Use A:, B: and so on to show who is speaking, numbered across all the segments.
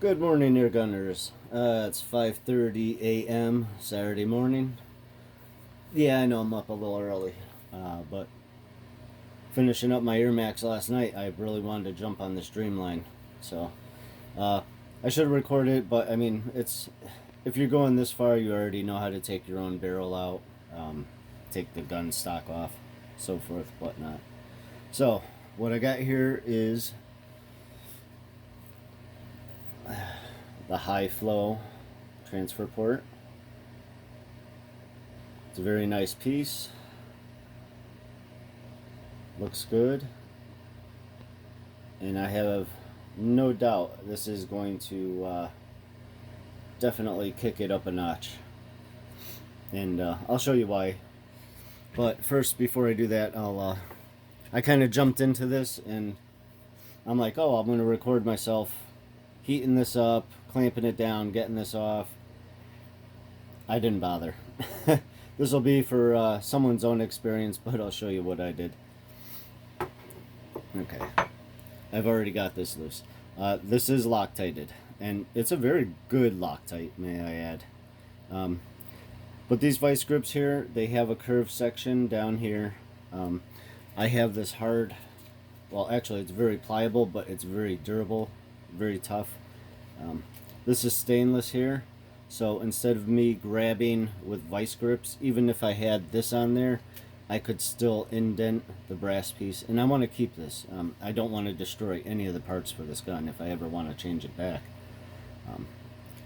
A: Good morning, air gunners. It's 5:30 a.m. Saturday morning. Yeah, I know I'm up a little early, but finishing up my Air Max last night, I really wanted to jump on this Dreamline. So uh, I should have recorded it, but I mean, it's if you're going this far, you already know how to take your own barrel out, take the gun stock off, so forth, whatnot. So what I got here is the High Flow transfer port. It's a very nice piece. Looks good. And I have no doubt this is going to definitely kick it up a notch. And I'll show you why. But first, before I do that, I kind of jumped into this and I'm like, oh, I'm going to record myself heating this up, clamping it down, getting this off. I didn't bother. This will be for someone's own experience, but I'll show you what I did. Okay, I've already got this loose. This is Loctited, and it's a very good Loctite, may I add. But these vice grips here, they have a curved section down here. I have this hard, well actually it's very pliable, but it's very durable, very tough. This is stainless here, so instead of me grabbing with vice grips, even if I had this on there, I could still indent the brass piece, and I want to keep this. I don't want to destroy any of the parts for this gun if I ever want to change it back.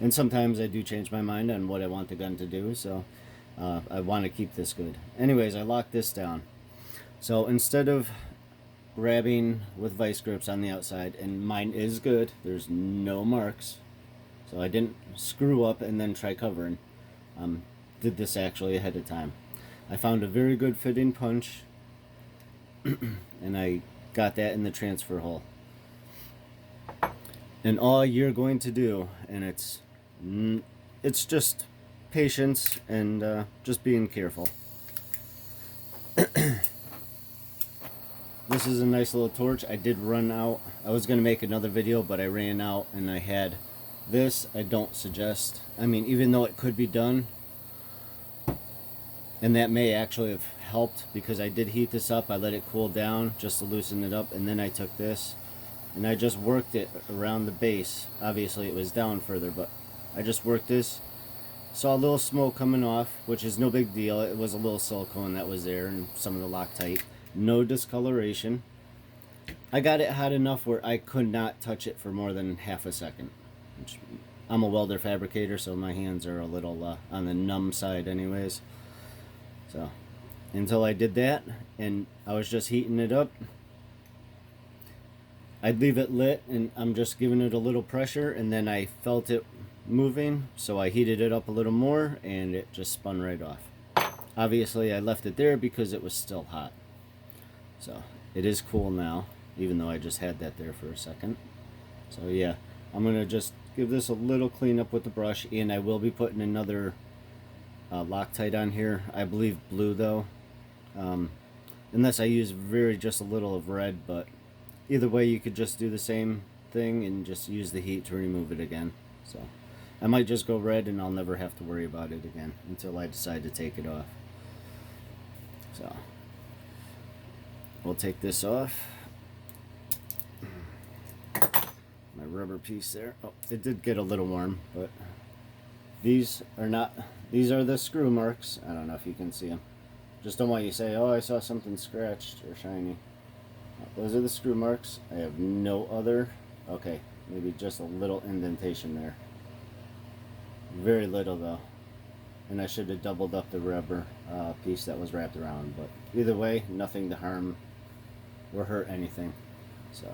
A: And sometimes I do change my mind on what I want the gun to do, so I want to keep this good. Anyways, I locked this down. So instead of grabbing with vice grips on the outside, and mine is good, there's no marks, so I didn't screw up and then try covering. Did this actually ahead of time. I found a very good fitting punch and I got that in the transfer hole. And all you're going to do, and it's just patience and just being careful. This is a nice little torch. I did run out. I was going to make another video, but I ran out and I had this. I don't suggest. I mean, even though it could be done, and that may actually have helped because I did heat this up. I let it cool down just to loosen it up, and then I took this and I just worked it around the base. Obviously it was down further, but I just worked this. Saw a little smoke coming off, which is no big deal. It was a little silicone that was there and some of the Loctite. No discoloration. I got it hot enough where I could not touch it for more than half a second. I'm a welder fabricator, so my hands are a little on the numb side anyways. So until I did that and I was just heating it up, I'd leave it lit and I'm just giving it a little pressure, and then I felt it moving, so I heated it up a little more and it just spun right off. Obviously I left it there because it was still hot. So it is cool now, even though I just had that there for a second. So yeah, I'm going to just give this a little cleanup with the brush, and I will be putting another Loctite on here. I believe blue though, unless I use just a little of red, but either way you could just do the same thing and just use the heat to remove it again. So I might just go red and I'll never have to worry about it again until I decide to take it off. So we'll take this off. My rubber piece there. Oh, it did get a little warm, but these are the screw marks. I don't know if you can see them. Just don't want you to say, oh, I saw something scratched or shiny. Those are the screw marks. I have no other. Okay, maybe just a little indentation there. Very little though. And I should have doubled up the rubber piece that was wrapped around, but either way, nothing to harm or hurt anything. So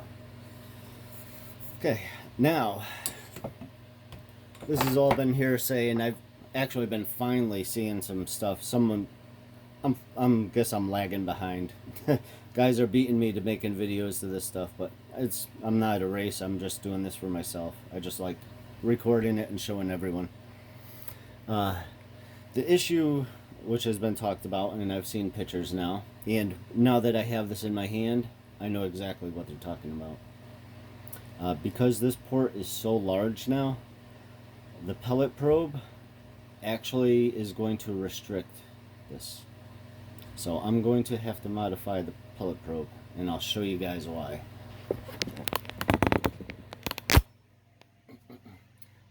A: okay, now this has all been hearsay, and I've actually been finally seeing some stuff. Guess I'm lagging behind. Guys are beating me to making videos to this stuff, but I'm not a race. I'm just doing this for myself. I just like recording it and showing everyone. The issue, which has been talked about, and I've seen pictures now, and now that I have this in my hand, I know exactly what they're talking about. Because this port is so large now, the pellet probe actually is going to restrict this. So I'm going to have to modify the pellet probe, and I'll show you guys why.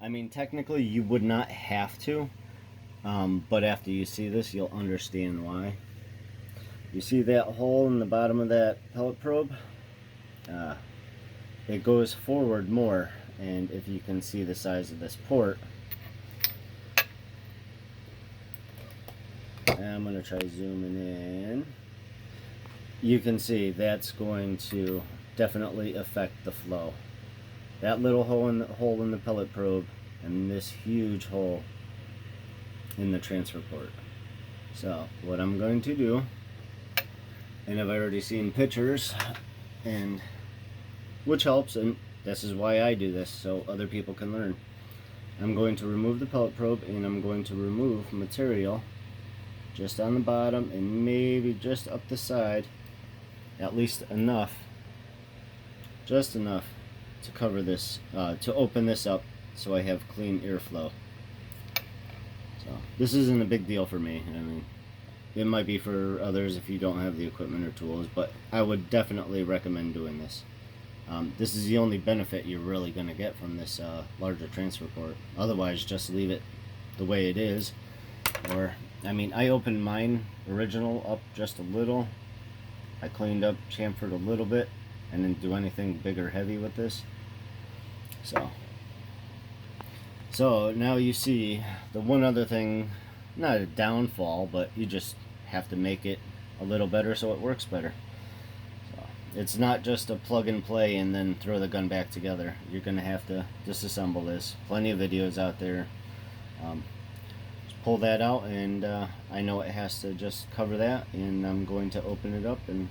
A: I mean, technically you would not have to, but after you see this, you'll understand why. You see that hole in the bottom of that pellet probe? It goes forward more, and if you can see the size of this port, I'm going to try zooming in. You can see that's going to definitely affect the flow. That little hole in the pellet probe, and this huge hole in the transfer port. So what I'm going to do, and I've already seen pictures, and which helps, and this is why I do this, so other people can learn. I'm going to remove the pellet probe, and I'm going to remove material just on the bottom and maybe just up the side, at least enough, just enough to cover this, to open this up so I have clean airflow. So this isn't a big deal for me. I mean, it might be for others if you don't have the equipment or tools, but I would definitely recommend doing this. This is the only benefit you're really going to get from this larger transfer port. Otherwise, just leave it the way it is. Or, I mean, I opened mine original up just a little. I cleaned up, chamfered a little bit, and didn't do anything big or heavy with this. So now you see the one other thing, not a downfall, but you just have to make it a little better so it works better. So it's not just a plug and play and then throw the gun back together. You're gonna have to disassemble this. Plenty of videos out there. Just pull that out, and I know it has to just cover that, and I'm going to open it up, and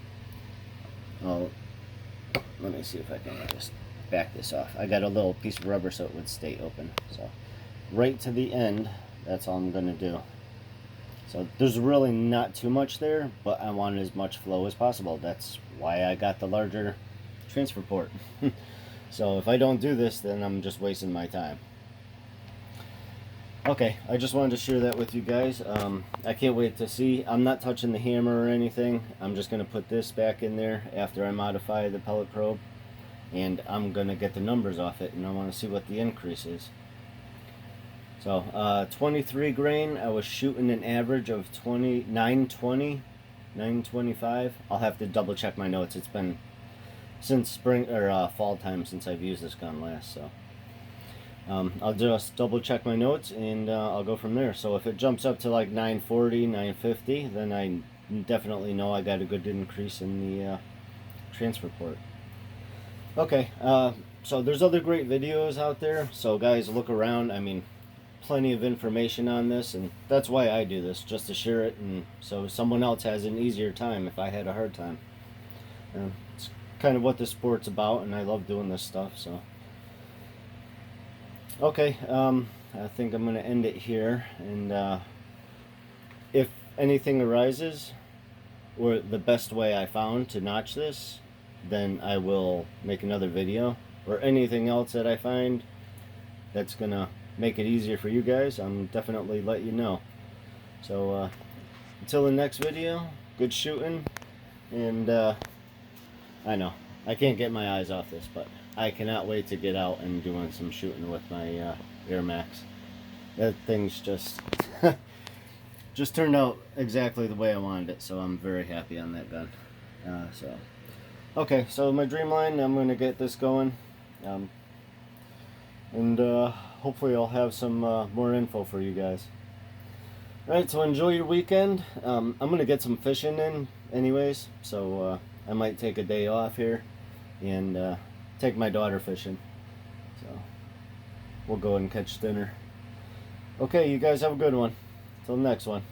A: let me see if I can just back this off. I got a little piece of rubber so it would stay open. So right to the end, that's all I'm gonna do. So there's really not too much there, but I want as much flow as possible. That's why I got the larger transfer port. So if I don't do this, then I'm just wasting my time. Okay, I just wanted to share that with you guys. I can't wait to see. I'm not touching the hammer or anything. I'm just going to put this back in there after I modify the pellet probe, and I'm going to get the numbers off it, and I want to see what the increase is. So 23 grain, I was shooting an average of 920, 925. I'll have to double check my notes. It's been since spring or fall time since I've used this gun last, so I'll just double check my notes, and I'll go from there. So if it jumps up to like 940, 950, then I definitely know I got a good increase in the transfer port. Okay, so there's other great videos out there, so guys, look around. I mean, plenty of information on this, and that's why I do this, just to share it, and so someone else has an easier time if I had a hard time. It's kind of what this sport's about, and I love doing this stuff. So okay, I think I'm going to end it here, and if anything arises, or the best way I found to notch this, then I will make another video, or anything else that I find that's going to make it easier for you guys, I'm definitely let you know. So until the next video, good shooting, and I know I can't get my eyes off this, but I cannot wait to get out and doing some shooting with my Air Max. That thing's just just turned out exactly the way I wanted it, so I'm very happy on that gun. Okay, so my Dreamline, I'm going to get this going, and hopefully I'll have some more info for you guys. Alright, so enjoy your weekend. I'm going to get some fishing in anyways, so I might take a day off here and take my daughter fishing. So we'll go and catch dinner. Okay, you guys have a good one. Till the next one.